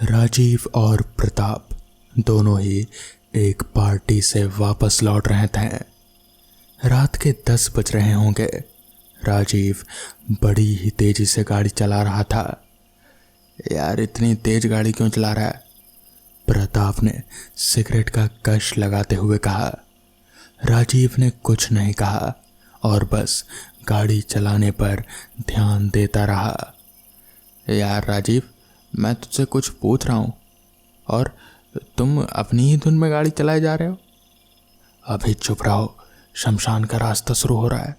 राजीव और प्रताप दोनों ही एक पार्टी से वापस लौट रहे थे। रात के 10 बज रहे होंगे। राजीव बड़ी ही तेजी से गाड़ी चला रहा था। यार इतनी तेज गाड़ी क्यों चला रहा है? प्रताप ने सिगरेट का कश लगाते हुए कहा। राजीव ने कुछ नहीं कहा और बस गाड़ी चलाने पर ध्यान देता रहा। यार राजीव, मैं तुझसे कुछ पूछ रहा हूँ और तुम अपनी ही धुन में गाड़ी चलाए जा रहे हो। अभी चुप रहो, शमशान का रास्ता शुरू हो रहा है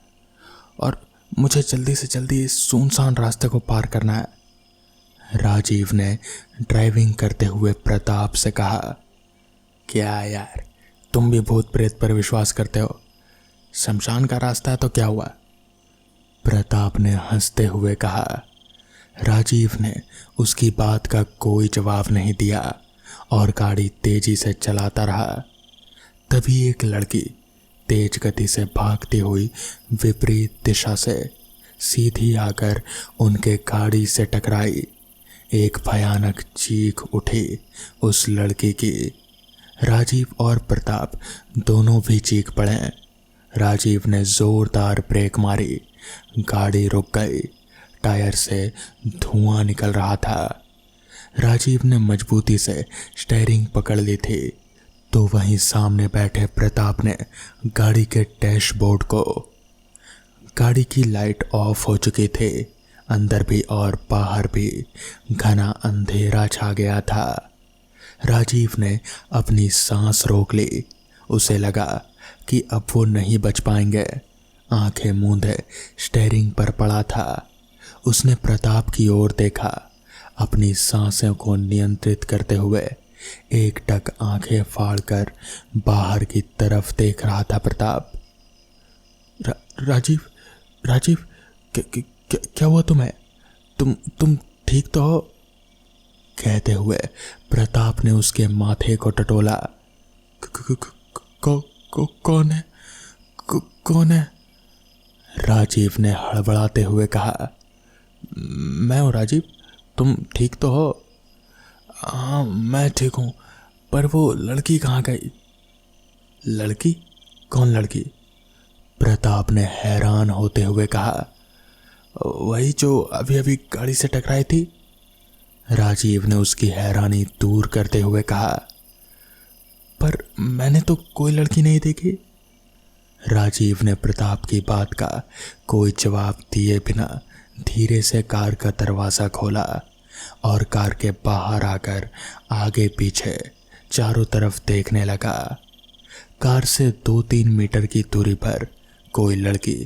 और मुझे जल्दी से जल्दी इस सुनसान रास्ते को पार करना है। राजीव ने ड्राइविंग करते हुए प्रताप से कहा। क्या यार, तुम भी भूत प्रेत पर विश्वास करते हो? शमशान का रास्ता है तो क्या हुआ? प्रताप ने हंसते हुए कहा। राजीव ने उसकी बात का कोई जवाब नहीं दिया और गाड़ी तेजी से चलाता रहा। तभी एक लड़की तेज गति से भागती हुई विपरीत दिशा से सीधी आकर उनके गाड़ी से टकराई। एक भयानक चीख उठी उस लड़की की। राजीव और प्रताप दोनों भी चीख पड़े। राजीव ने जोरदार ब्रेक मारी, गाड़ी रुक गई। टायर से धुआं निकल रहा था। राजीव ने मजबूती से स्टीयरिंग पकड़ ली थी तो वहीं सामने बैठे प्रताप ने गाड़ी के डैशबोर्ड को। गाड़ी की लाइट ऑफ हो चुकी थी। अंदर भी और बाहर भी घना अंधेरा छा गया था। राजीव ने अपनी सांस रोक ली। उसे लगा कि अब वो नहीं बच पाएंगे। आंखें मूंदे स्टीयरिंग पर पड़ा था। उसने प्रताप की ओर देखा। अपनी सांसों को नियंत्रित करते हुए एकटक आंखें फाड़कर बाहर की तरफ देख रहा था प्रताप। राजीव, राजीव, क्या हुआ तुम्हें? तुम ठीक तो हो? कहते हुए प्रताप ने उसके माथे को टटोला। कौन है? कौन है? राजीव ने हड़बड़ाते हुए कहा। मैं हूँ राजीव, तुम ठीक तो हो? हाँ मैं ठीक हूँ, पर वो लड़की कहाँ गई? लड़की? कौन लड़की? प्रताप ने हैरान होते हुए कहा। वही जो अभी अभी गाड़ी से टकराई थी। राजीव ने उसकी हैरानी दूर करते हुए कहा। पर मैंने तो कोई लड़की नहीं देखी। राजीव ने प्रताप की बात का कोई जवाब दिए बिना धीरे से कार का दरवाज़ा खोला और कार के बाहर आकर आगे पीछे चारों तरफ देखने लगा। कार से 2-3 मीटर की दूरी पर कोई लड़की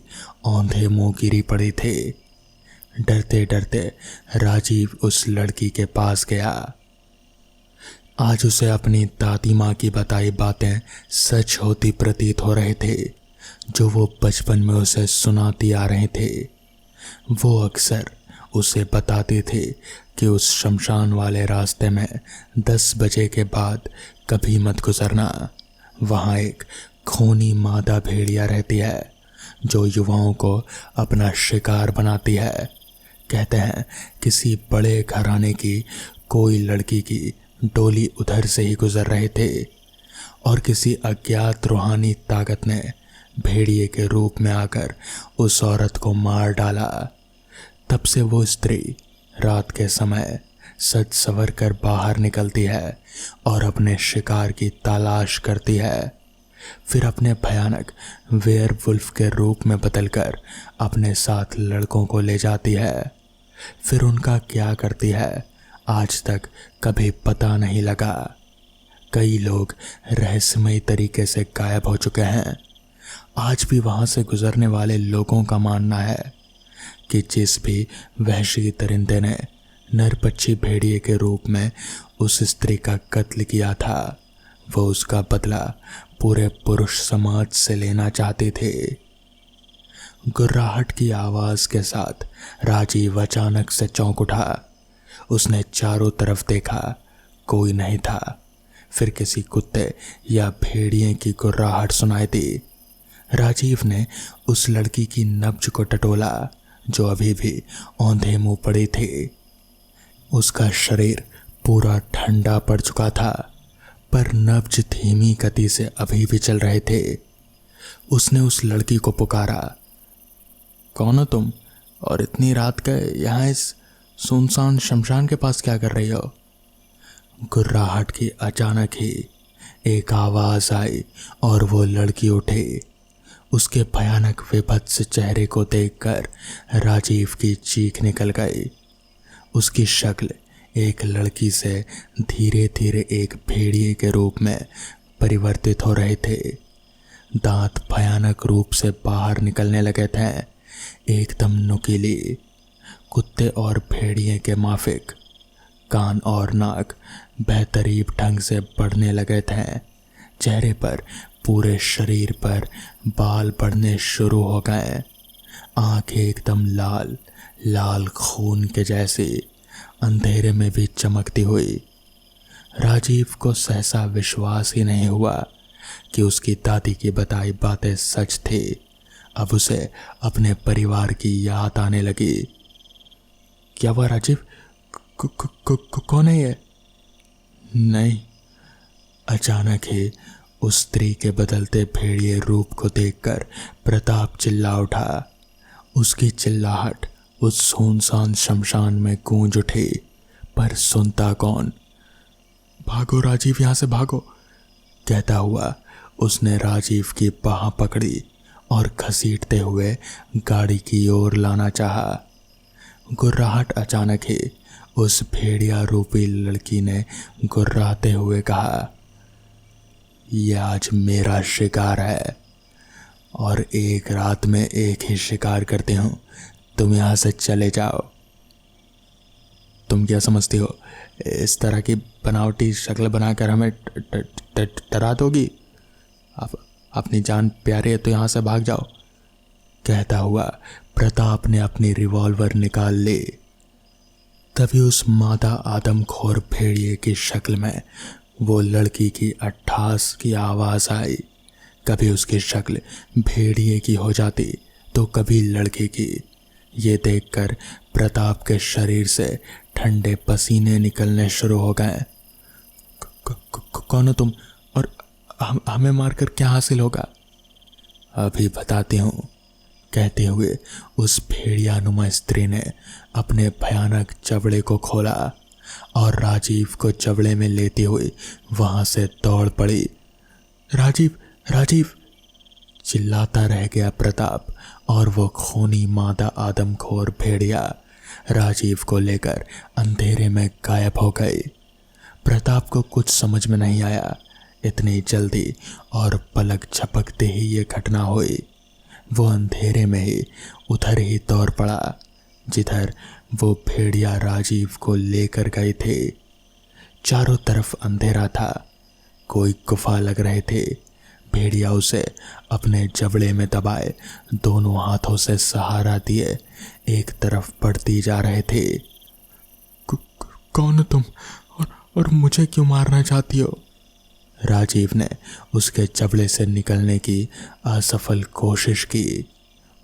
औंधे मुंह गिरी पड़ी थी। डरते डरते राजीव उस लड़की के पास गया। आज उसे अपनी दादी माँ की बताई बातें सच होती प्रतीत हो रहे थे, जो वो बचपन में उसे सुनाती आ रहे थे। वो अक्सर उसे बताते थे कि उस शमशान वाले रास्ते में 10 बजे के बाद कभी मत गुजरना। वहाँ एक खूनी मादा भेड़िया रहती है जो युवाओं को अपना शिकार बनाती है। कहते हैं किसी बड़े घराने की कोई लड़की की डोली उधर से ही गुजर रहे थे और किसी अज्ञात रूहानी ताकत ने भेड़िए के रूप में आकर उस औरत को मार डाला। तब से वो स्त्री रात के समय सज संवर कर बाहर निकलती है और अपने शिकार की तलाश करती है। फिर अपने भयानक वेयरवुल्फ के रूप में बदलकर अपने साथ लड़कों को ले जाती है। फिर उनका क्या करती है आज तक कभी पता नहीं लगा। कई लोग रहस्यमयी तरीके से गायब हो चुके हैं। आज भी वहाँ से गुजरने वाले लोगों का मानना है कि जिस भी वहशी दरिंदे ने नरपच्छी भेड़िए के रूप में उस स्त्री का कत्ल किया था, वो उसका बदला पूरे पुरुष समाज से लेना चाहते थे। गुर्राहट की आवाज के साथ राजीव अचानक से चौंक उठा। उसने चारों तरफ देखा, कोई नहीं था। फिर किसी कुत्ते या भेड़िए की गुर्राहट सुनाई दी। राजीव ने उस लड़की की नब्ज को टटोला जो अभी भी औंधे मुंह पड़ी थी। उसका शरीर पूरा ठंडा पड़ चुका था, पर नब्ज धीमी गति से अभी भी चल रहे थे। उसने उस लड़की को पुकारा, कौन हो तुम, और इतनी रात के यहाँ इस सुनसान शमशान के पास क्या कर रही हो? गुर्राहट की अचानक ही एक आवाज आई और वो लड़की उठी। उसके भयानक विभत्स चेहरे को देखकर राजीव की चीख निकल गई। उसकी शक्ल एक लड़की से धीरे धीरे एक भेड़िए के रूप में परिवर्तित हो रहे थे। दांत भयानक रूप से बाहर निकलने लगे थे, एकदम नुकीली, कुत्ते और भेड़िए के माफिक। कान और नाक बेहतरीन ढंग से बढ़ने लगे थे। चेहरे पर, पूरे शरीर पर बाल बढ़ने शुरू हो गए। आंखें एकदम लाल लाल खून के जैसी, अंधेरे में भी चमकती हुई। राजीव को सहसा विश्वास ही नहीं हुआ कि उसकी दादी की बताई बातें सच थी। अब उसे अपने परिवार की याद आने लगी। क्या हुआ राजीव? कौन है ये? नहीं, अचानक ही उस स्त्री के बदलते भेड़िए रूप को देखकर प्रताप चिल्ला उठा। उसकी चिल्लाहट उस सुनसान शमशान में गूंज उठी, पर सुनता कौन? भागो राजीव, यहाँ से भागो, कहता हुआ उसने राजीव की बाह पकड़ी और घसीटते हुए गाड़ी की ओर लाना चाहा। गुर्राहट अचानक ही उस भेड़िया रूपी लड़की ने गुर्राते हुए कहा, यह आज मेरा शिकार है और एक रात में एक ही शिकार करते हूँ। तुम यहाँ से चले जाओ। तुम क्या समझती हो, इस तरह की बनावटी शक्ल बनाकर हमें डरा दोगी? आप अपनी जान प्यारी है तो यहाँ से भाग जाओ, कहता हुआ प्रताप ने अपनी रिवॉल्वर निकाल ली। तभी उस मादा आदमखोर भेड़िए की शक्ल में वो लड़की की अट्ठास की आवाज़ आई। कभी उसकी शक्ल भेड़िए की हो जाती तो कभी लड़के की। ये देखकर प्रताप के शरीर से ठंडे पसीने निकलने शुरू हो गए। कौन हो तुम, और हमें मारकर क्या हासिल होगा? अभी बताती हूँ, कहते हुए उस भेड़ियानुमा स्त्री ने अपने भयानक जबड़े को खोला और राजीव को जबड़े में लेते हुए वहां से दौड़ पड़ी। राजीव राजीव, चिल्लाता रह गया प्रताप, और वो खूनी मादा आदमखोर भेड़िया राजीव को लेकर अंधेरे में गायब हो गई। प्रताप को कुछ समझ में नहीं आया, इतनी जल्दी और पलक झपकते ही ये घटना हुई। वो अंधेरे में ही उधर ही दौड़ पड़ा जिधर वो भेड़िया राजीव को लेकर गए थे। चारों तरफ अंधेरा था, कोई गुफा लग रहे थे। भेड़िया उसे अपने जबड़े में दबाए दोनों हाथों से सहारा दिए एक तरफ बढ़ती जा रहे थे। कौन हो तुम, और मुझे क्यों मारना चाहती हो? राजीव ने उसके जबड़े से निकलने की असफल कोशिश की।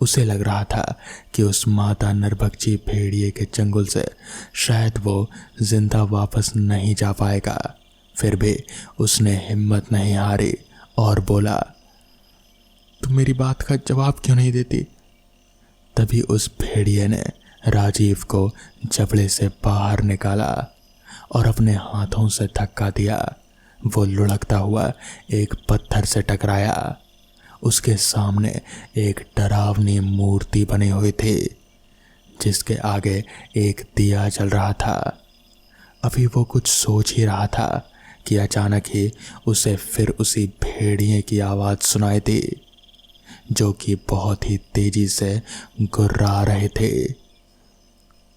उसे लग रहा था कि उस माता नरभक्षी भेड़िए के चंगुल से शायद वो जिंदा वापस नहीं जा पाएगा। फिर भी उसने हिम्मत नहीं हारी और बोला, तुम मेरी बात का जवाब क्यों नहीं देती? तभी उस भेड़िए ने राजीव को जबड़े से बाहर निकाला और अपने हाथों से धक्का दिया। वो लुढ़कता हुआ एक पत्थर से टकराया। उसके सामने एक डरावनी मूर्ति बनी हुई थी जिसके आगे एक दिया जल रहा था। अभी वो कुछ सोच ही रहा था कि अचानक ही उसे फिर उसी भेड़िए की आवाज़ सुनाई दी जो कि बहुत ही तेजी से गुर्रा रहे थे।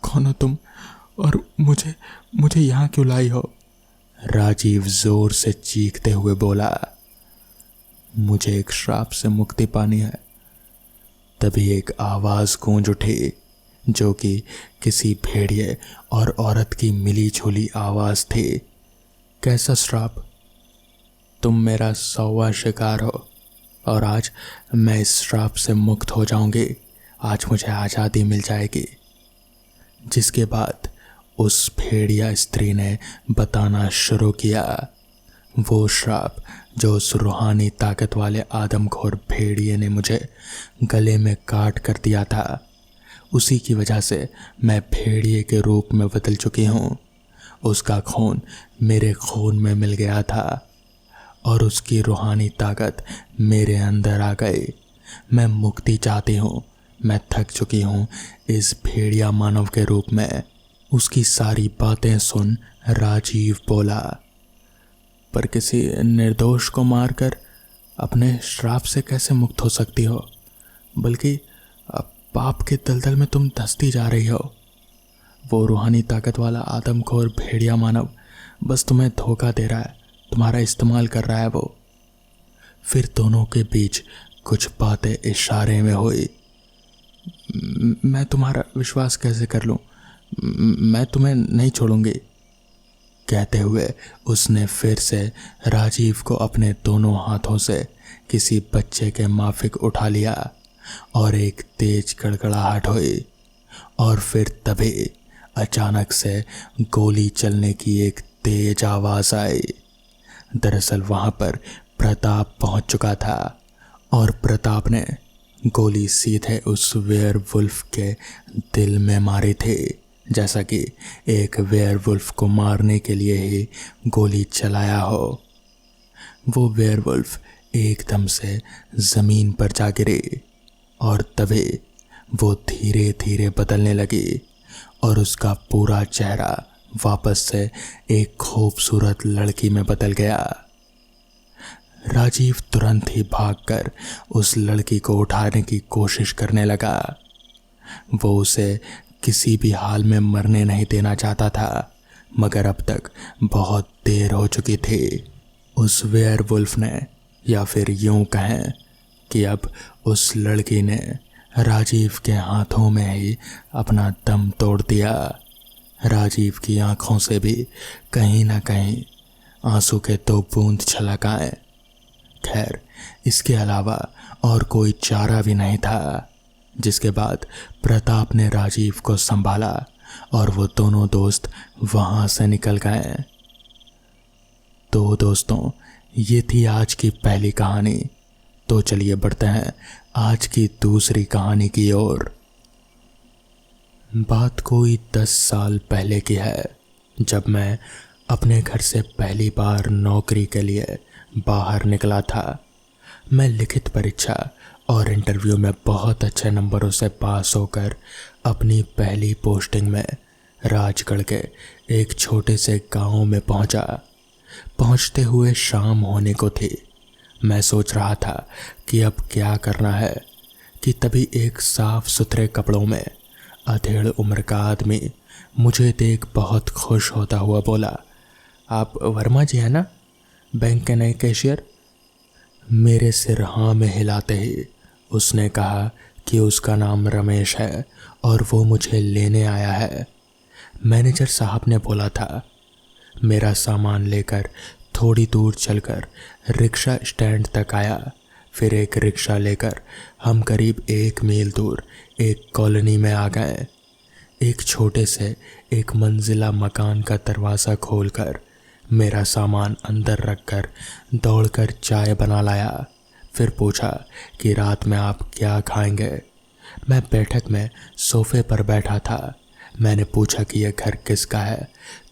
कौन हो तुम, और मुझे यहाँ क्यों लाई हो? राजीव जोर से चीखते हुए बोला, मुझे एक श्राप से मुक्ति पानी है। तभी एक आवाज़ गूंज उठी जो कि किसी भेड़िए और औरत की मिली जुली आवाज़ थी। कैसा श्राप? तुम मेरा 100वां शिकार हो और आज मैं इस श्राप से मुक्त हो जाऊंगी। आज मुझे आज़ादी मिल जाएगी। जिसके बाद उस भेड़िया स्त्री ने बताना शुरू किया। वो श्राप जो उस रूहानी ताकत वाले आदमखोर भेड़िए ने मुझे गले में काट कर दिया था, उसी की वजह से मैं भेड़िए के रूप में बदल चुकी हूँ। उसका खून मेरे खून में मिल गया था और उसकी रूहानी ताकत मेरे अंदर आ गई। मैं मुक्ति चाहती हूँ। मैं थक चुकी हूँ इस भेड़िया मानव के रूप में। उसकी सारी बातें सुन राजीव बोला, पर किसी निर्दोष को मारकर अपने श्राप से कैसे मुक्त हो सकती हो? बल्कि पाप के दलदल में तुम धंसती जा रही हो। वो रूहानी ताकत वाला आदमखोर भेड़िया मानव बस तुम्हें धोखा दे रहा है, तुम्हारा इस्तेमाल कर रहा है वो। फिर दोनों के बीच कुछ बातें इशारे में हुई। मैं तुम्हारा विश्वास कैसे कर लूं? मैं तुम्हें नहीं छोड़ूंगी, कहते हुए उसने फिर से राजीव को अपने दोनों हाथों से किसी बच्चे के माफिक उठा लिया और एक तेज गड़गड़ाहट हुई। और फिर तभी अचानक से गोली चलने की एक तेज आवाज आई। दरअसल वहां पर प्रताप पहुंच चुका था और प्रताप ने गोली सीधे उस वेयरवुल्फ के दिल में मारी थी, जैसा कि एक वेयरवुल्फ को मारने के लिए ही गोली चलाया हो। वो वेयरवुल्फ एकदम से जमीन पर जा गिरी और तभी वो धीरे धीरे बदलने लगी और उसका पूरा चेहरा वापस से एक खूबसूरत लड़की में बदल गया। राजीव तुरंत ही भागकर उस लड़की को उठाने की कोशिश करने लगा। वो उसे किसी भी हाल में मरने नहीं देना चाहता था, मगर अब तक बहुत देर हो चुकी थी। उस वेयरवुल्फ ने, या फिर यूं कहें कि अब उस लड़की ने राजीव के हाथों में ही अपना दम तोड़ दिया। राजीव की आंखों से भी कहीं ना कहीं आंसू के दो बूंद छलक आए। खैर, इसके अलावा और कोई चारा भी नहीं था। जिसके बाद प्रताप ने राजीव को संभाला और वो दोनों दोस्त वहां से निकल गए। तो दोस्तों, ये थी आज की पहली कहानी। तो चलिए बढ़ते हैं आज की दूसरी कहानी की ओर। बात कोई 10 साल पहले की है, जब मैं अपने घर से पहली बार नौकरी के लिए बाहर निकला था। मैं लिखित परीक्षा और इंटरव्यू में बहुत अच्छे नंबरों से पास होकर अपनी पहली पोस्टिंग में राजगढ़ के एक छोटे से गांव में पहुंचा। पहुंचते हुए शाम होने को थी। मैं सोच रहा था कि अब क्या करना है कि तभी एक साफ सुथरे कपड़ों में अधेड़ उम्र का आदमी मुझे देख बहुत खुश होता हुआ बोला, आप वर्मा जी हैं ना, बैंक के नए कैशियर? मेरे सिर हाँ में हिलाते ही उसने कहा कि उसका नाम रमेश है और वो मुझे लेने आया है। मैनेजर साहब ने बोला था। मेरा सामान लेकर थोड़ी दूर चलकर रिक्शा स्टैंड तक आया। फिर एक रिक्शा लेकर हम करीब 1 मील दूर एक कॉलोनी में आ गए। एक छोटे से एक मंजिला मकान का दरवाज़ा खोलकर मेरा सामान अंदर रखकर दौड़कर चाय बना लाया। फिर पूछा कि रात में आप क्या खाएंगे। मैं बैठक में सोफे पर बैठा था। मैंने पूछा कि यह घर किसका है,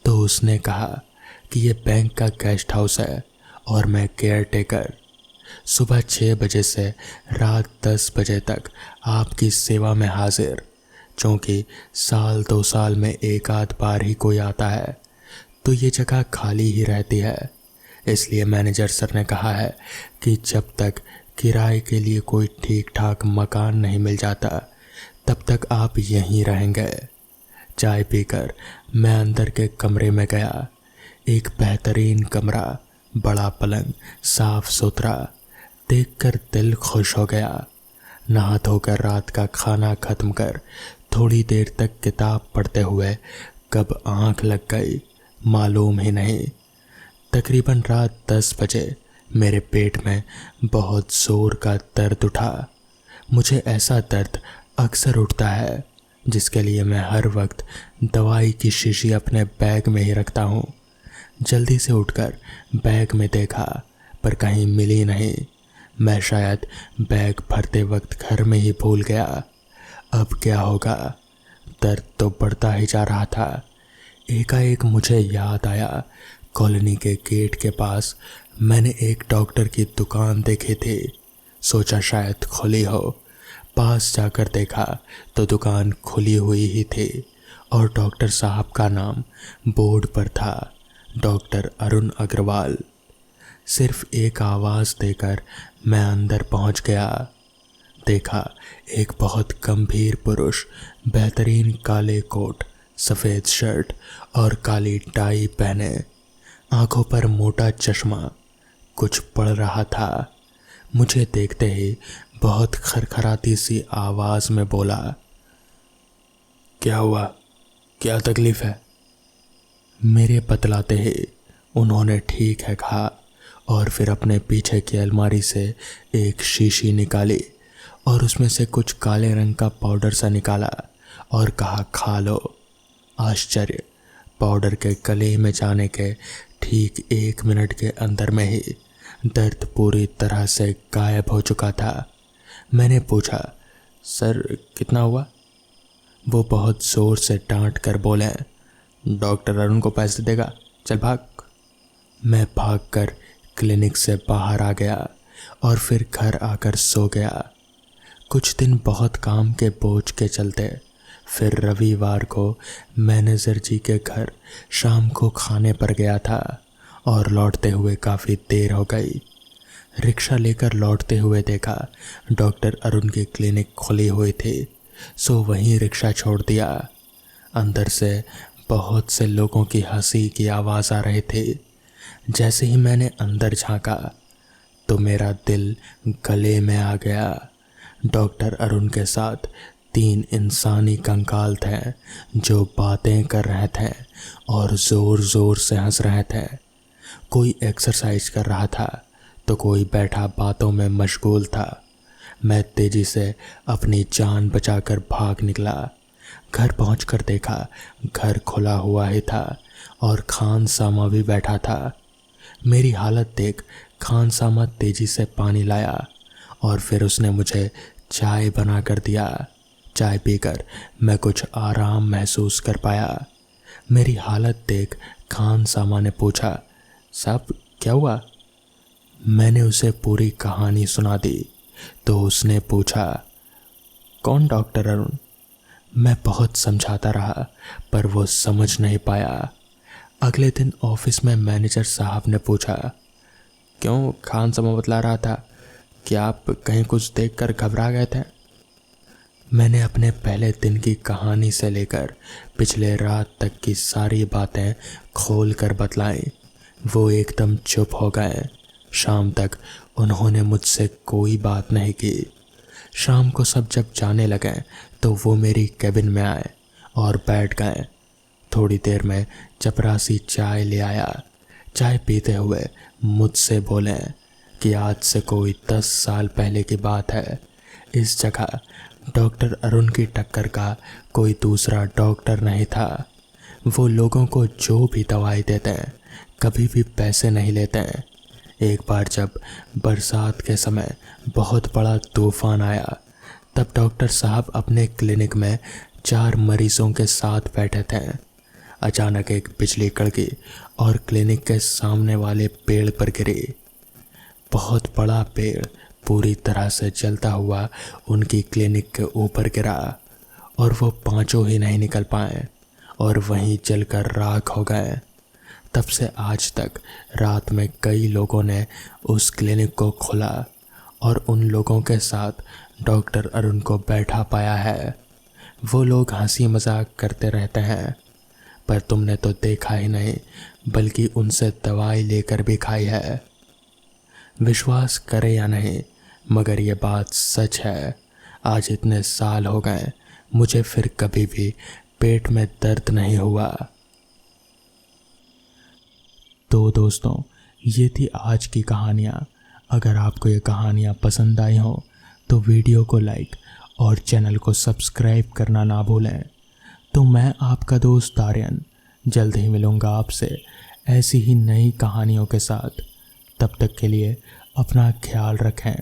तो उसने कहा कि यह बैंक का गेस्ट हाउस है और मैं केयर टेकर। सुबह 6 बजे से रात 10 बजे तक आपकी सेवा में हाजिर। चूँकि साल 2 साल में एक आध बार ही कोई आता है, तो ये जगह खाली ही रहती है। इसलिए मैनेजर सर ने कहा है कि जब तक किराए के लिए कोई ठीक ठाक मकान नहीं मिल जाता, तब तक आप यहीं रहेंगे। चाय पीकर मैं अंदर के कमरे में गया। एक बेहतरीन कमरा, बड़ा पलंग, साफ सुथरा, देखकर दिल खुश हो गया। नहा धोकर रात का खाना खत्म कर थोड़ी देर तक किताब पढ़ते हुए कब आंख लग गई मालूम ही नहीं। तकरीबन रात 10 बजे मेरे पेट में बहुत जोर का दर्द उठा। मुझे ऐसा दर्द अक्सर उठता है जिसके लिए मैं हर वक्त दवाई की शीशी अपने बैग में ही रखता हूँ। जल्दी से उठकर बैग में देखा पर कहीं मिली नहीं। मैं शायद बैग भरते वक्त घर में ही भूल गया। अब क्या होगा? दर्द तो बढ़ता ही जा रहा था। एकाएक मुझे याद आया, कॉलोनी के गेट के पास मैंने एक डॉक्टर की दुकान देखी थी। सोचा शायद खुली हो। पास जाकर देखा तो दुकान खुली हुई ही थी और डॉक्टर साहब का नाम बोर्ड पर था, डॉक्टर अरुण अग्रवाल। सिर्फ एक आवाज़ देकर मैं अंदर पहुंच गया। देखा एक बहुत गंभीर पुरुष बेहतरीन काले कोट, सफ़ेद शर्ट और काली टाई पहने, आंखों पर मोटा चश्मा, कुछ पढ़ रहा था। मुझे देखते ही बहुत खरखराती सी आवाज़ में बोला, क्या हुआ? क्या तकलीफ़ है? मेरे बतलाते ही उन्होंने ठीक है कहा और फिर अपने पीछे की अलमारी से एक शीशी निकाली और उसमें से कुछ काले रंग का पाउडर सा निकाला और कहा, खा लो। आश्चर्य, पाउडर के गले में जाने के ठीक 1 मिनट के अंदर में ही दर्द पूरी तरह से गायब हो चुका था। मैंने पूछा, सर कितना हुआ? वो बहुत ज़ोर से डांट कर बोले, डॉक्टर अरुण को पैसे देगा, चल भाग। मैं भागकर क्लिनिक से बाहर आ गया और फिर घर आकर सो गया। कुछ दिन बहुत काम के बोझ के चलते फिर रविवार को मैनेजर जी के घर शाम को खाने पर गया था और लौटते हुए काफ़ी देर हो गई। रिक्शा लेकर लौटते हुए देखा डॉक्टर अरुण की क्लिनिक खुली हुई थी, सो वहीं रिक्शा छोड़ दिया। अंदर से बहुत से लोगों की हंसी की आवाज़ आ रही थी। जैसे ही मैंने अंदर झांका तो मेरा दिल गले में आ गया। डॉक्टर अरुण के साथ 3 इंसानी कंकाल थे जो बातें कर रहे थे और ज़ोर ज़ोर से हंस रहे थे। कोई एक्सरसाइज कर रहा था तो कोई बैठा बातों में मशगूल था। मैं तेज़ी से अपनी जान बचाकर भाग निकला। घर पहुंचकर देखा घर खुला हुआ ही था और खान सामा भी बैठा था। मेरी हालत देख खान सामा तेज़ी से पानी लाया और फिर उसने मुझे चाय बना कर दिया। चाय पीकर मैं कुछ आराम महसूस कर पाया। मेरी हालत देख खान सामा ने पूछा, साहब क्या हुआ? मैंने उसे पूरी कहानी सुना दी तो उसने पूछा, कौन डॉक्टर अरुण? मैं बहुत समझाता रहा पर वो समझ नहीं पाया। अगले दिन ऑफिस में मैनेजर साहब ने पूछा, क्यों? खान सामा बतला रहा था कि आप कहीं कुछ देखकर घबरा गए थे। मैंने अपने पहले दिन की कहानी से लेकर पिछले रात तक की सारी बातें खोल कर बतलाई। वो एकदम चुप हो गए। शाम तक उन्होंने मुझसे कोई बात नहीं की। शाम को सब जब जाने लगे तो वो मेरी कैबिन में आए और बैठ गए। थोड़ी देर में चपरासी चाय ले आया। चाय पीते हुए मुझसे बोले कि आज से कोई 10 साल पहले की बात है। इस जगह डॉक्टर अरुण की टक्कर का कोई दूसरा डॉक्टर नहीं था। वो लोगों को जो भी दवाई देते हैं कभी भी पैसे नहीं लेते हैं। एक बार जब बरसात के समय बहुत बड़ा तूफान आया तब डॉक्टर साहब अपने क्लिनिक में 4 मरीजों के साथ बैठे थे। अचानक एक बिजली कड़की और क्लिनिक के सामने वाले पेड़ पर गिरी। बहुत बड़ा पेड़ पूरी तरह से जलता हुआ उनकी क्लिनिक के ऊपर गिरा और वो 5 ही नहीं निकल पाए और वहीं जलकर राख हो गए। तब से आज तक रात में कई लोगों ने उस क्लिनिक को खोला और उन लोगों के साथ डॉक्टर अरुण को बैठा पाया है। वो लोग हंसी मजाक करते रहते हैं पर तुमने तो देखा ही नहीं बल्कि उनसे दवाई लेकर भी खाई है। विश्वास करे या नहीं मगर ये बात सच है। आज इतने साल हो गए मुझे फिर कभी भी पेट में दर्द नहीं हुआ। तो दोस्तों ये थी आज की कहानियाँ। अगर आपको ये कहानियाँ पसंद आई हो तो वीडियो को लाइक और चैनल को सब्सक्राइब करना ना भूलें। तो मैं आपका दोस्त आर्यन जल्द ही मिलूँगा आपसे ऐसी ही नई कहानियों के साथ। तब तक के लिए अपना ख्याल रखें।